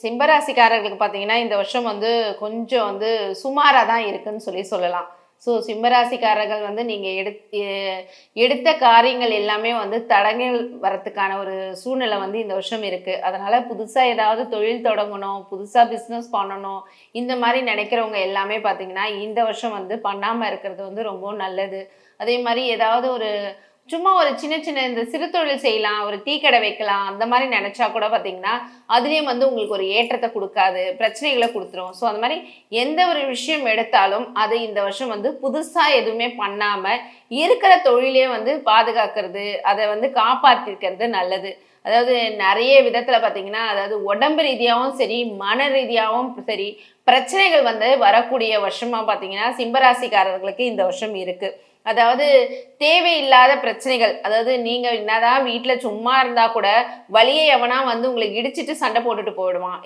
சிம்மராசிக்காரர்களுக்கு பார்த்தீங்கன்னா, இந்த வருஷம் வந்து கொஞ்சம் வந்து சுமாரா தான் இருக்குன்னு சொல்லலாம். ஸோ சிம்மராசிக்காரர்கள் வந்து நீங்க எடுத்த காரியங்கள் எல்லாமே வந்து தடங்கல் வரத்துக்கான ஒரு சூழ்நிலை வந்து இந்த வருஷம் இருக்கு. அதனால புதுசா ஏதாவது தொழில் தொடங்கணும், புதுசா பிசினஸ் பண்ணணும், இந்த மாரி நெனைக்கிறவங்க எல்லாமே பார்த்தீங்கன்னா, இந்த வருஷம் வந்து பண்ணாம இருக்கிறது வந்து ரொம்பவும் நல்லது. அதே மாரி ஏதாவது ஒரு சும்மா ஒரு சின்ன சின்ன இந்த சிறு தொழில் செய்யலாம், ஒரு டீ கடை வைக்கலாம், அந்த மாரி நெனச்சா கூட பார்த்தீங்கன்னா, அதுலயும் வந்து உங்களுக்கு ஒரு ஏற்றத்த குடுக்காது. பிரச்சனைகள குடுத்துரும். ஸோ அந்த மாரி எந்த ஒரு விஷயம் எடுத்தாலும், அது இந்த வருஷம் வந்து புதுசா எதுவுமே பண்ணாம, இருக்கிற தொழிலே வந்து பாதுகாக்கிறது, அத வந்து காப்பாத்திக்கிறது நல்லது. அதாவது நெறைய விதத்துல பார்த்தீங்கன்னா, அதாவது உடம்பு ரீதியாவும் சரி, மன ரீதியாவும் சரி, பிரச்சனைகள் வந்து வரக்கூடிய வருஷமா பார்த்தீங்கன்னா, சிம்மராசிக்காரர்களுக்கு இந்த வருஷம் இருக்கு. அதாவது தேவையில்லாத பிரச்சனைகள். அதாவது நீங்க என்னதான் வீட்ல சும்மா இருந்தா கூட, வழிய எவனா வந்து உங்கள இடிச்சிட்டு சண்டை போட்டுட்டு போயிடுவான்.